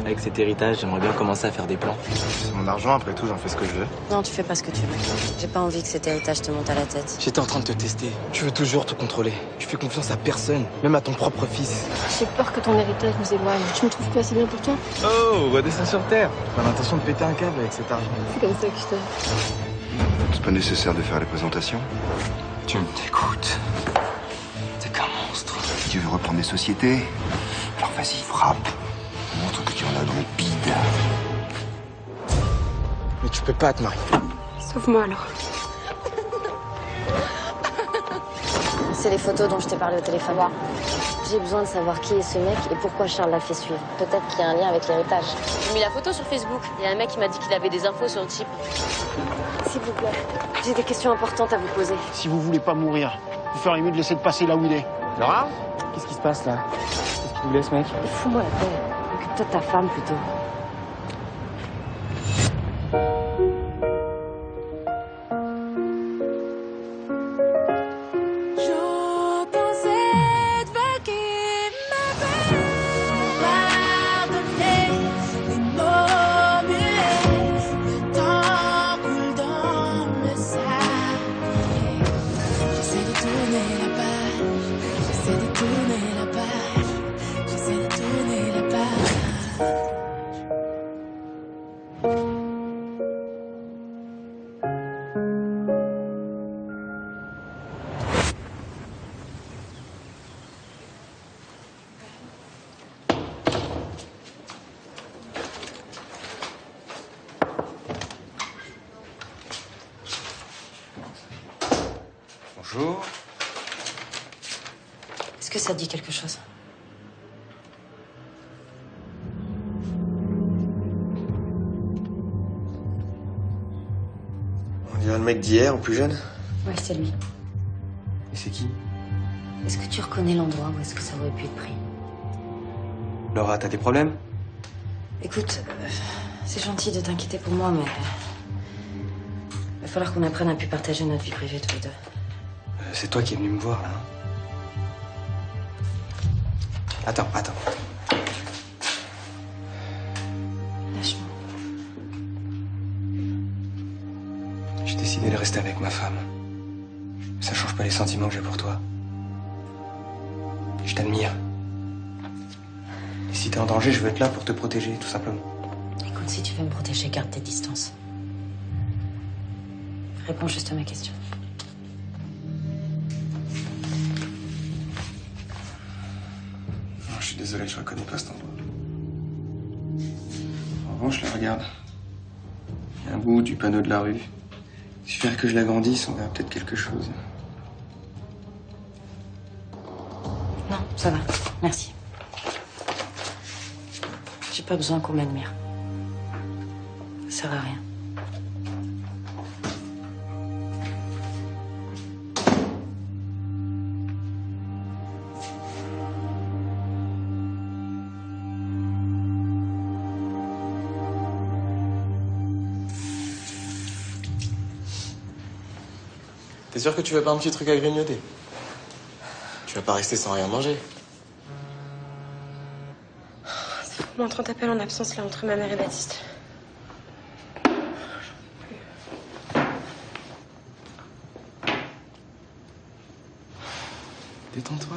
Avec cet héritage, j'aimerais bien commencer à faire des plans. C'est mon argent, après tout, j'en fais ce que je veux. Non, tu fais pas ce que tu veux. J'ai pas envie que cet héritage te monte à la tête. J'étais en train de te tester. Tu veux toujours te contrôler. Tu fais confiance à personne, même à ton propre fils. J'ai peur que ton héritage nous éloigne. Tu me trouves pas assez bien pour toi? Oh, redescends sur terre. J'ai l'intention de péter un câble avec cet argent. C'est comme ça que je t'aime. C'est pas nécessaire de faire les présentations. Tu me dégoûtes. T'es qu'un monstre. Tu veux reprendre des sociétés? Alors vas-y, frappe. Montre que tu en as dans le bide. Mais tu peux pas te marier. Sauve-moi alors. C'est les photos dont je t'ai parlé au téléphone. J'ai besoin de savoir qui est ce mec et pourquoi Charles l'a fait suivre. Peut-être qu'il y a un lien avec l'héritage. J'ai mis la photo sur Facebook. Il y a un mec qui m'a dit qu'il avait des infos sur le type. S'il vous plaît, j'ai des questions importantes à vous poser. Si vous voulez pas mourir, vous feriez mieux de laisser de passer là où il est. Laura? Qu'est-ce qui se passe là? Qu'est-ce qu'il voulait ce mec? Fous-moi la paix. Occupe-toi de ta femme plutôt. Bonjour. Est-ce que ça te dit quelque chose? On dirait le mec d'hier, ou plus jeune. Ouais, c'est lui. Et c'est qui? Est-ce que tu reconnais l'endroit où est-ce que ça aurait pu être pris? Laura, t'as des problèmes? Écoute, c'est gentil de t'inquiéter pour moi, mais... il va falloir qu'on apprenne à plus partager notre vie privée tous les deux. C'est toi qui es venu me voir, là. Attends. Lâche-moi. J'ai décidé de rester avec ma femme. Ça change pas les sentiments que j'ai pour toi. Je t'admire. Et si t'es en danger, je veux être là pour te protéger, tout simplement. Écoute, si tu veux me protéger, garde tes distances. Réponds juste à ma question. Non, je suis désolé, je reconnais pas cet endroit. En revanche, je la regarde. Il y a un bout du panneau de la rue. Il suffirait que je l'agrandisse, on verra peut-être quelque chose. Non, ça va. Merci. J'ai pas besoin qu'on m'admire. Ça sert à rien. T'es sûr que tu veux pas un petit truc à grignoter? Tu vas pas rester sans rien manger. Mon 30 appels en absence là entre ma mère et Baptiste. Détends-toi.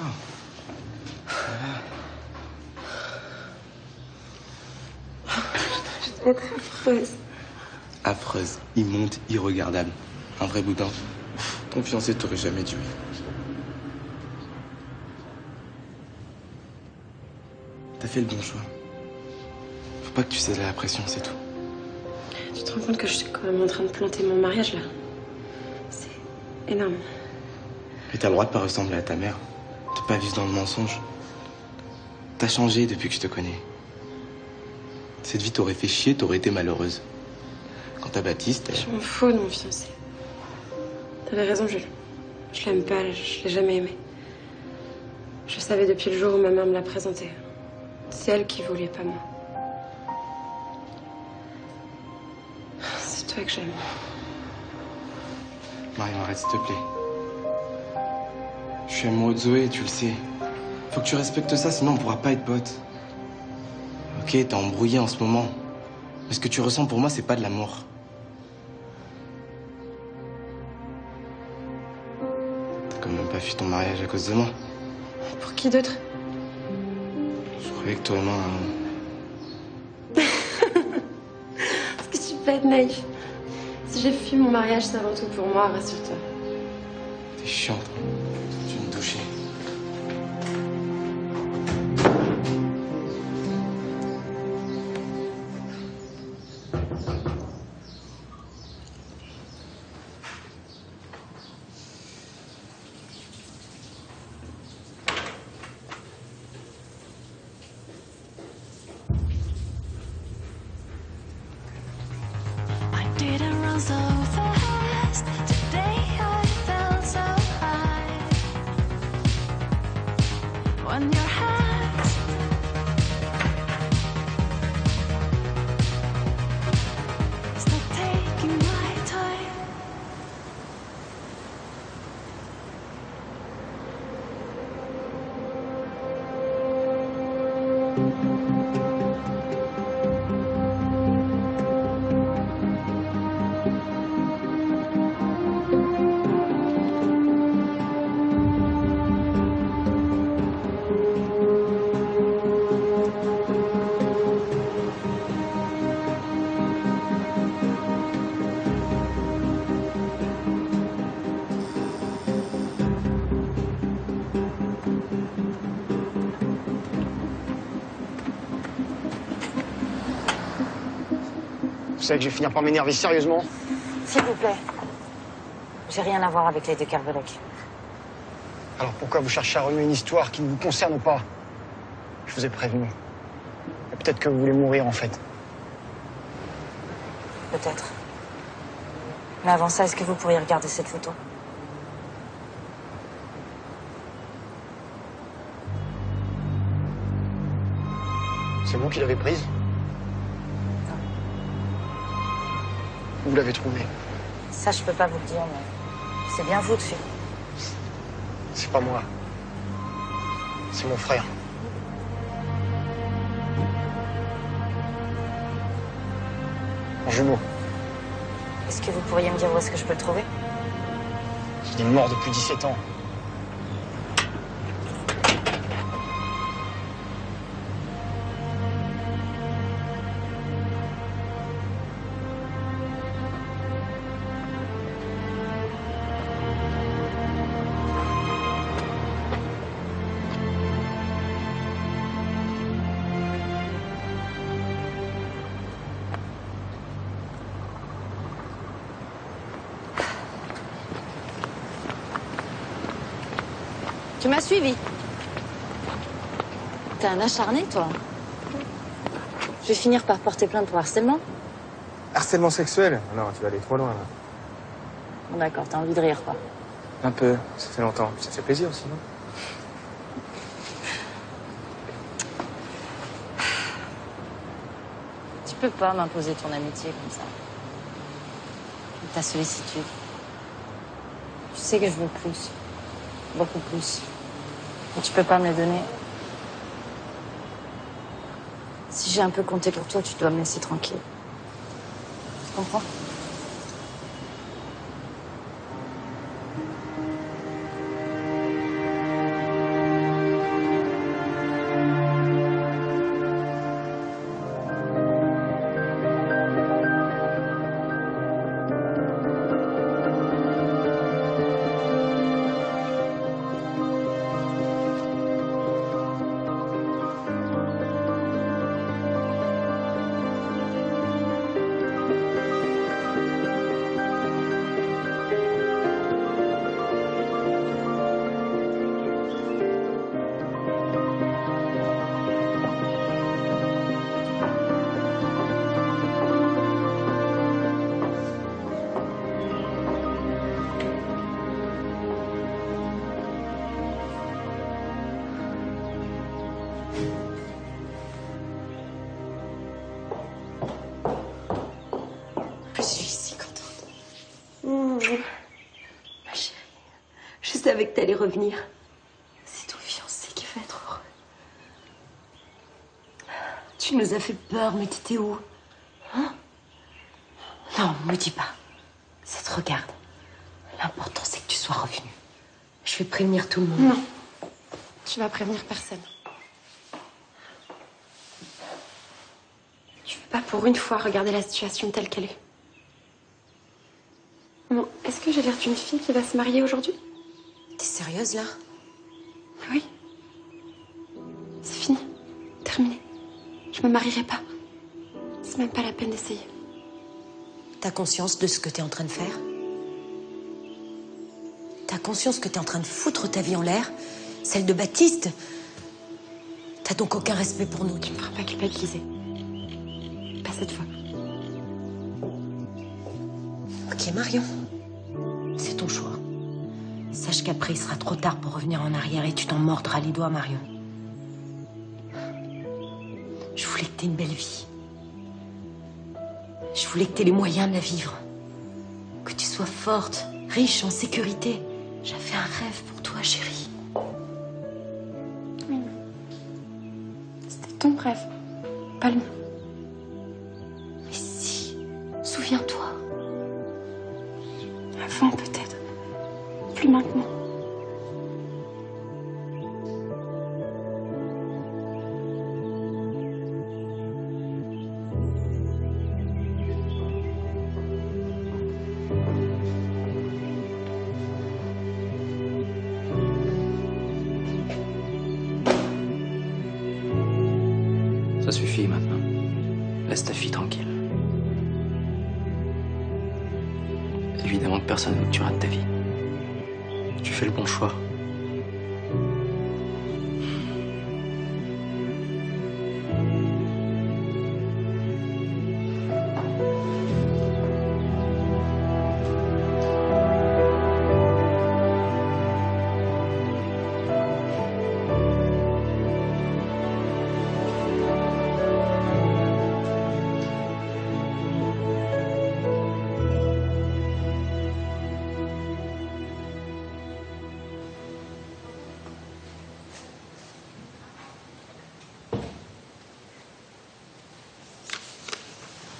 Je dois être affreuse. Affreuse, immonde, irregardable. Un vrai boudin. Ton fiancé t'aurait jamais dû. T'as fait le bon choix. Faut pas que tu cèdes à la pression, c'est tout. Tu te rends compte que je suis quand même en train de planter mon mariage là? C'est énorme. Et t'as le droit de pas ressembler à ta mère. De pas vivre dans le mensonge. T'as changé depuis que je te connais. Cette vie t'aurait fait chier, t'aurais été malheureuse. Quant à Baptiste... Je m'en fous de mon fiancé. T'avais raison, Jules. Je l'aime pas, je l'ai jamais aimé. Je savais depuis le jour où ma mère me l'a présenté. C'est elle qui voulait, pas moi. C'est toi que j'aime. Marion, arrête, s'il te plaît. Je suis amoureux de Zoé, tu le sais. Faut que tu respectes ça, sinon on pourra pas être potes. Ok, t'es embrouillé en ce moment. Mais ce que tu ressens pour moi, c'est pas de l'amour. T'as quand même pas fui ton mariage à cause de moi. Pour qui d'autre? Je croyais que toi et moi... Parce que tu peux être naïf. Si j'ai fui mon mariage, c'est avant tout pour moi, rassure-toi. T'es chiante. Tu veux me doucher. Didn't run so fast. Today I felt so high. When your hands stop taking my time. Vous savez que je vais finir par m'énerver sérieusement. S'il vous plaît. J'ai rien à voir avec les deux Kervelec. Alors pourquoi vous cherchez à remuer une histoire qui ne vous concerne pas? Je vous ai prévenu. Et peut-être que vous voulez mourir en fait. Peut-être. Mais avant ça, est-ce que vous pourriez regarder cette photo? C'est vous qui l'avez prise? Vous l'avez trouvée? Ça, je peux pas vous le dire, mais c'est bien vous dessus. C'est pas moi. C'est mon frère. En jumeau. Est-ce que vous pourriez me dire où est-ce que je peux le trouver? Il est mort depuis 17 ans. Tu m'as suivi. T'es un acharné, toi. Je vais finir par porter plainte pour harcèlement. Harcèlement sexuel? Non, tu vas aller trop loin, là. Bon, d'accord, t'as envie de rire, quoi. Un peu, ça fait longtemps. Ça te fait plaisir aussi, non? Tu peux pas m'imposer ton amitié comme ça. Ta sollicitude. Tu sais que je veux plus. Beaucoup plus. Et tu peux pas me le donner. Si j'ai un peu compté pour toi, tu dois me laisser tranquille. Tu comprends? Je suis si contente. Ma chérie, je savais que t'allais revenir. C'est ton fiancé qui va être heureux. Tu nous as fait peur, mais t'étais où? Hein? Non, me dis pas. Ça te regarde. L'important, c'est que tu sois revenu. Je vais prévenir tout le monde. Non. Tu vas prévenir personne. Tu veux pas pour une fois regarder la situation telle qu'elle est? Bon, est-ce que j'ai l'air d'une fille qui va se marier aujourd'hui? T'es sérieuse, là? Oui. C'est fini. Terminé. Je me marierai pas. C'est même pas la peine d'essayer. T'as conscience de ce que t'es en train de faire? T'as conscience que t'es en train de foutre ta vie en l'air? Celle de Baptiste? T'as donc aucun respect pour nous? Tu me feras pas culpabiliser. Pas cette fois. Ok, Marion. C'est ton choix. Sache qu'après, il sera trop tard pour revenir en arrière et tu t'en mordras les doigts, Marion. Je voulais que t'aies une belle vie. Je voulais que t'aies les moyens de la vivre. Que tu sois forte, riche, en sécurité. J'avais un rêve pour toi, chérie. Oui. C'était ton rêve, pas le mien. Mais si, Souviens-toi. Avant, peut-être. Plus maintenant. Ça suffit maintenant. Laisse ta fille tranquille. Évidemment que personne ne veut que tu rates ta vie. Tu fais le bon choix.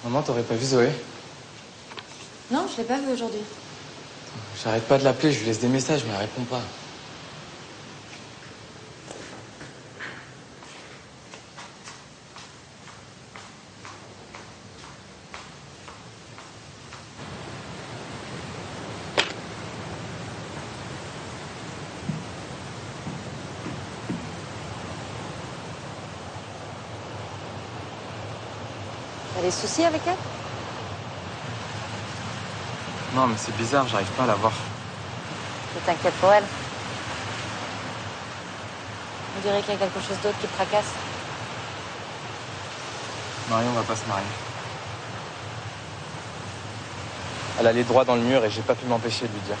Maman, t'aurais pas vu Zoé? Non, je l'ai pas vue aujourd'hui. J'arrête pas de l'appeler, je lui laisse des messages, mais elle répond pas. T'as des soucis avec elle? Non, mais c'est bizarre, j'arrive pas à la voir. Tu t'inquiètes pour elle. On dirait qu'il y a quelque chose d'autre qui te tracasse. Marion va pas se marier. Elle allait droit dans le mur et j'ai pas pu m'empêcher de lui dire.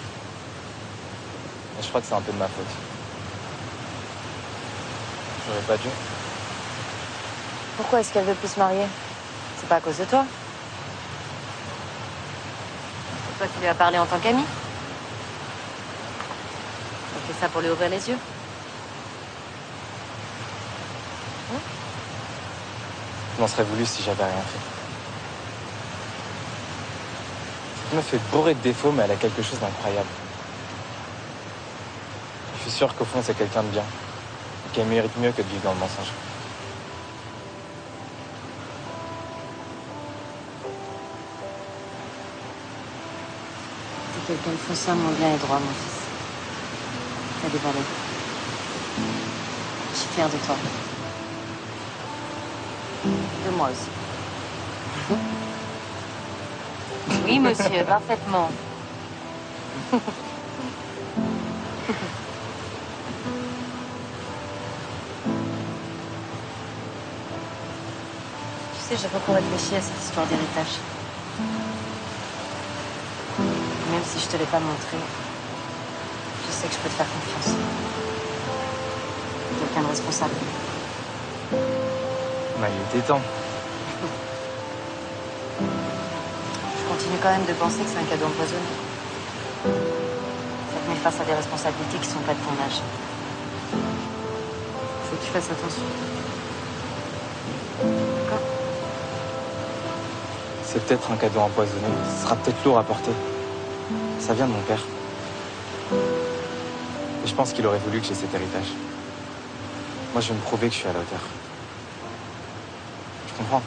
Mais je crois que c'est un peu de ma faute. J'aurais pas dû. Pourquoi est-ce qu'elle veut plus se marier? C'est pas à cause de toi. Toi, tu lui as parlé en tant qu'ami. Tu fais ça pour lui ouvrir les yeux. Je m'en serais voulu si j'avais rien fait. Elle me fait bourrer de défauts, mais elle a quelque chose d'incroyable. Je suis sûr qu'au fond, c'est quelqu'un de bien. Et qu'elle mérite mieux que de vivre dans le mensonge. T'es quelqu'un de foncièrement bien et droit, mon fils. T'as des valeurs. Je suis fière de toi. De moi aussi. Oui, monsieur, parfaitement. Tu sais, j'ai beaucoup réfléchi à cette histoire d'héritage. Même si je te l'ai pas montré, je sais que je peux te faire confiance. Quelqu'un de responsable. Bah, il était temps. Je continue quand même de penser que c'est un cadeau empoisonné. Ça te met face à des responsabilités qui sont pas de ton âge. Faut que tu fasses attention. C'est peut-être un cadeau empoisonné. Ce sera peut-être lourd à porter. Ça vient de mon père. Et je pense qu'il aurait voulu que j'ai cet héritage. Moi, je vais me prouver que je suis à la hauteur. Tu comprends?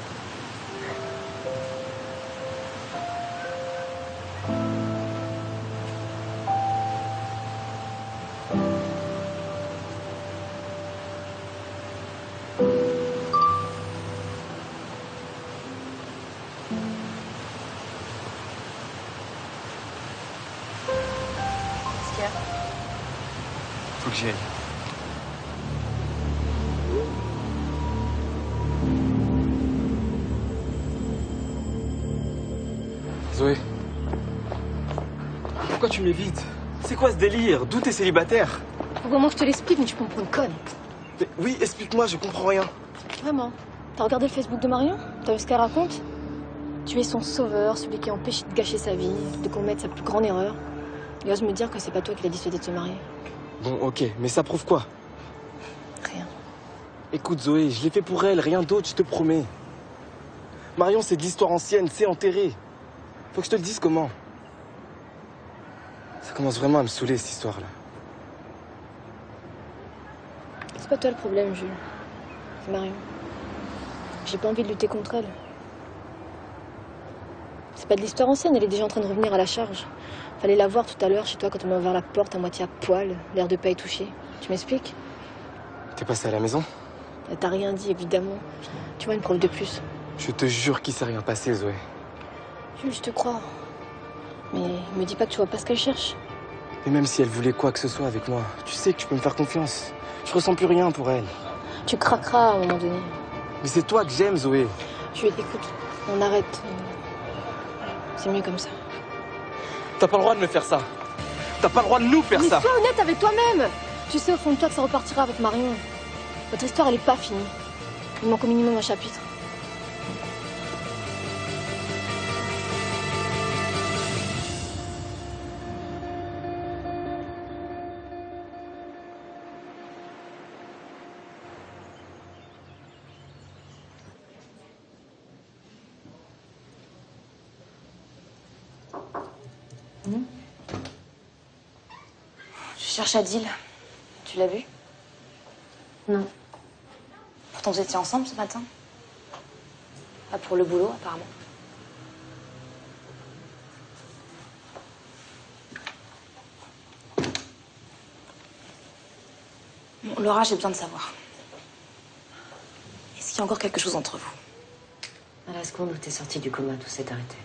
Qu'est-ce qu'il y a? Faut que j'y aille. Zoé. Pourquoi tu m'évites? C'est quoi ce délire? D'où t'es célibataire? Faut vraiment que je te l'explique, mais tu peux me prendre une conne. Mais oui, explique-moi, je comprends rien. Vraiment. T'as regardé le Facebook de Marion? T'as vu ce qu'elle raconte? Tu es son sauveur, celui qui a empêché de gâcher sa vie, de commettre sa plus grande erreur. Il ose me dire que c'est pas toi qui l'as dissuadé de se marier. Bon, ok, mais ça prouve quoi? Rien. Écoute Zoé, je l'ai fait pour elle, rien d'autre, je te promets. Marion, c'est de l'histoire ancienne, c'est enterré. Faut que je te le dise comment. Ça commence vraiment à me saouler, cette histoire-là. C'est pas toi le problème, Jules. C'est Marion. J'ai pas envie de lutter contre elle. C'est pas de l'histoire ancienne, elle est déjà en train de revenir à la charge. Fallait la voir tout à l'heure chez toi quand on m'a ouvert la porte à moitié à poil, l'air de pas y toucher. Tu m'expliques? T'es passé à la maison? Elle t'a rien dit, évidemment. Tu vois, une preuve de plus. Je te jure qu'il s'est rien passé, Zoé. Jules, je te crois. Mais me dis pas que tu vois pas ce qu'elle cherche. Et même si elle voulait quoi que ce soit avec moi, tu sais que tu peux me faire confiance. Je ressens plus rien pour elle. Tu craqueras à un moment donné. Mais c'est toi que j'aime, Zoé. Jules, écoute, on arrête. C'est mieux comme ça. T'as pas le droit de me faire ça. T'as pas le droit de nous faire Mais ça. sois honnête avec toi-même. Tu sais au fond de toi que ça repartira avec Marion. Votre histoire, elle est pas finie. Il manque au minimum un chapitre. Je cherche Adil. Tu l'as vu? Non. Pourtant, vous étiez ensemble ce matin. Pas pour le boulot, apparemment. Bon, Laura, j'ai besoin de savoir. Est-ce qu'il y a encore quelque chose entre vous? À la seconde où t'es sorti du coma, tout s'est arrêté.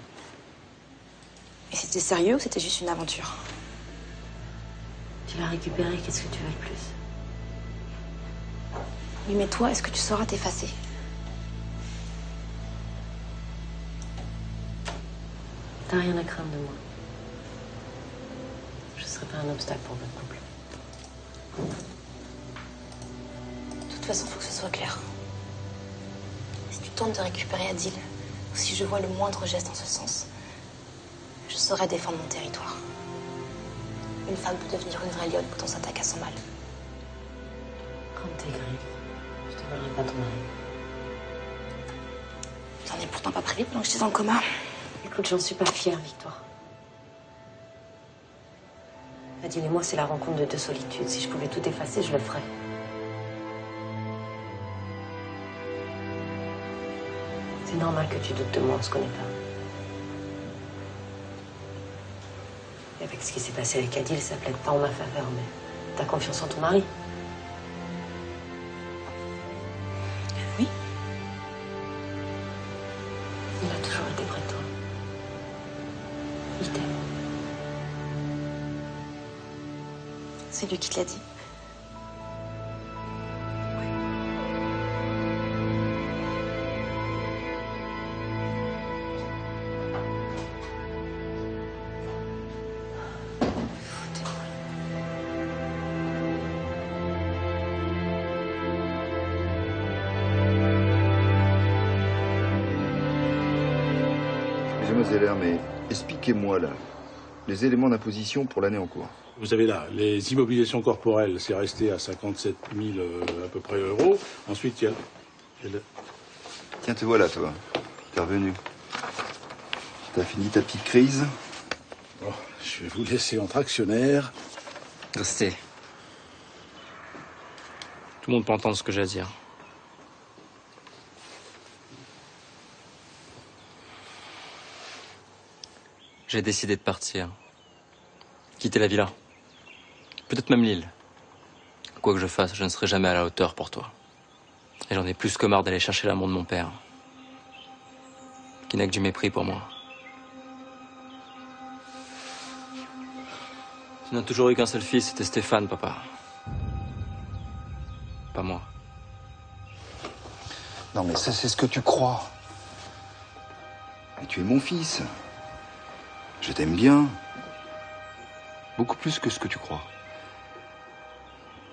Et c'était sérieux ou c'était juste une aventure? Tu l'as récupéré, qu'est-ce que tu veux de plus? Oui, mais toi, est-ce que tu sauras t'effacer? T'as rien à craindre de moi. Je serai pas un obstacle pour votre couple. De toute façon, il faut que ce soit clair. Si tu tentes de récupérer Adil, ou si je vois le moindre geste en ce sens, je saurai défendre mon territoire. Une femme peut devenir une vraie lionne quand on s'attaque à son mal. Prends tes griffes. Je te volerai pas ton mari. J'en ai pourtant pas prévu pendant que j'étais dans le coma. Écoute, j'en suis pas fière, Victoire. Adil et moi, c'est la rencontre de deux solitudes. Si je pouvais tout effacer, je le ferais. C'est normal que tu doutes de moi, on se connaît pas. Et avec ce qui s'est passé avec Adil, ça plaide pas en ma faveur, mais t'as confiance en ton mari? Oui. Il a toujours été près de toi. Il t'aime. C'est lui qui te l'a dit. Excusez-moi, Zeller, mais expliquez-moi là les éléments d'imposition pour l'année en cours. Vous avez là, les immobilisations corporelles, c'est resté à 57 000 à peu près euros. Ensuite, il y a le... Tiens, te voilà, toi. T'es revenu. T'as fini ta petite crise? Bon, je vais vous laisser entre actionnaires. Restez. Tout le monde peut entendre ce que j'ai à dire. J'ai décidé de partir. Quitter la villa. Peut-être même l'île. Quoi que je fasse, je ne serai jamais à la hauteur pour toi. Et j'en ai plus que marre d'aller chercher l'amour de mon père. Qui n'a que du mépris pour moi. Tu n'as toujours eu qu'un seul fils, c'était Stéphane, papa. Pas moi. Non, mais ça, c'est ce que tu crois. Mais tu es mon fils. Je t'aime bien. Beaucoup plus que ce que tu crois.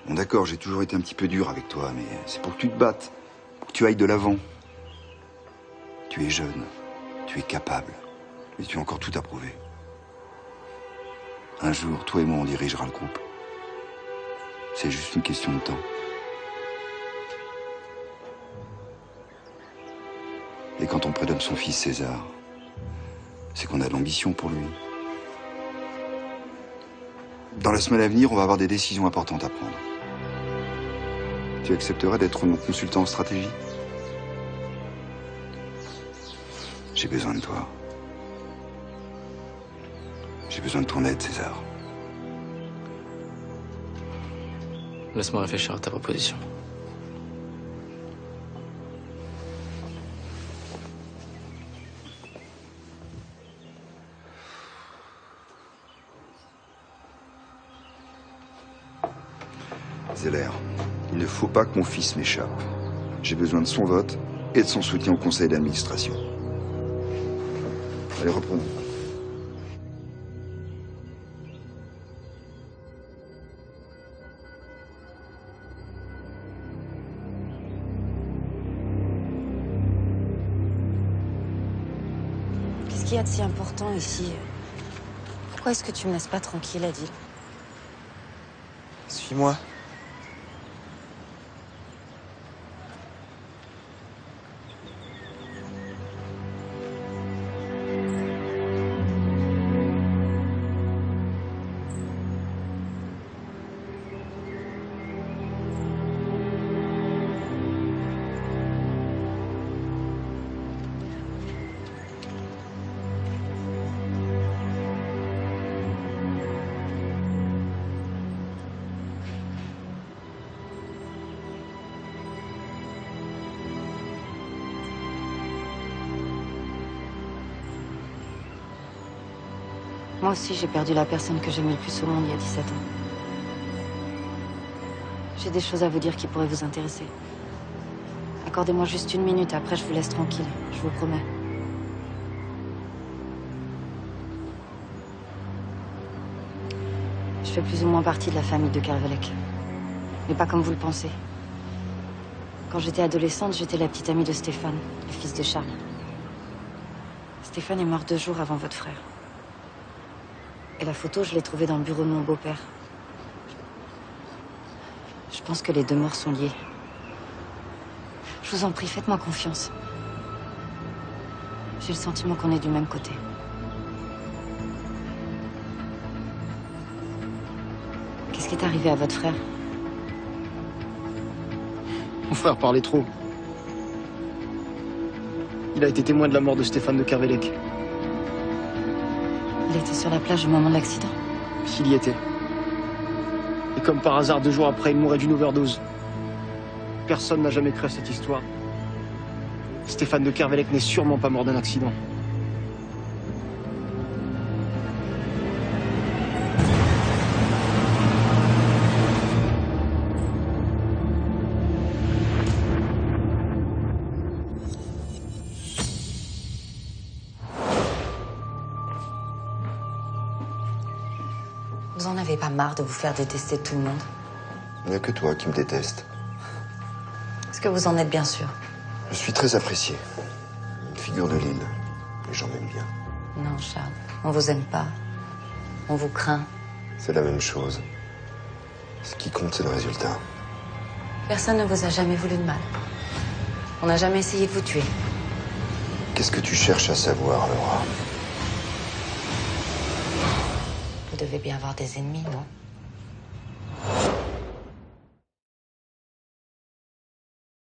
Bon, d'accord, j'ai toujours été un petit peu dur avec toi, mais c'est pour que tu te battes. Pour que tu ailles de l'avant. Tu es jeune. Tu es capable. Mais tu as encore tout à prouver. Un jour, toi et moi, on dirigera le groupe. C'est juste une question de temps. Et quand on prénomme son fils César, c'est qu'on a de l'ambition pour lui. Dans la semaine à venir, on va avoir des décisions importantes à prendre. Tu accepterais d'être mon consultant en stratégie? J'ai besoin de toi. J'ai besoin de ton aide, César. Laisse-moi réfléchir à ta proposition. Zeller, il ne faut pas que mon fils m'échappe. J'ai besoin de son vote et de son soutien au conseil d'administration. Allez, reprenons. Qu'est-ce qu'il y a de si important ici? Pourquoi est-ce que tu me laisses pas tranquille, Adil? Suis-moi. Moi aussi, j'ai perdu la personne que j'aimais le plus au monde il y a 17 ans. J'ai des choses à vous dire qui pourraient vous intéresser. Accordez-moi juste une minute, après je vous laisse tranquille, je vous promets. Je fais plus ou moins partie de la famille de Kervelec. Mais pas comme vous le pensez. Quand j'étais adolescente, j'étais la petite amie de Stéphane, le fils de Charles. Stéphane est mort 2 jours avant votre frère. Et la photo, je l'ai trouvée dans le bureau de mon beau-père. Je pense que les 2 morts sont liés. Je vous en prie, faites-moi confiance. J'ai le sentiment qu'on est du même côté. Qu'est-ce qui est arrivé à votre frère? Mon frère parlait trop. Il a été témoin de la mort de Stéphane de Kervelec. Il était sur la plage au moment de l'accident. Il y était. Et comme par hasard, 2 jours après, il mourait d'une overdose. Personne n'a jamais cru à cette histoire. Stéphane de Kervelec n'est sûrement pas mort d'un accident. Vous en avez pas marre de vous faire détester de tout le monde? Il n'y a que toi qui me déteste. Est-ce que vous en êtes bien sûr? Je suis très apprécié. Une figure de l'île. Les gens m'aiment bien. Non, Charles, on vous aime pas. On vous craint. C'est la même chose. Ce qui compte, c'est le résultat. Personne ne vous a jamais voulu de mal. On n'a jamais essayé de vous tuer. Qu'est-ce que tu cherches à savoir, Laura? devait bien avoir des ennemis, non?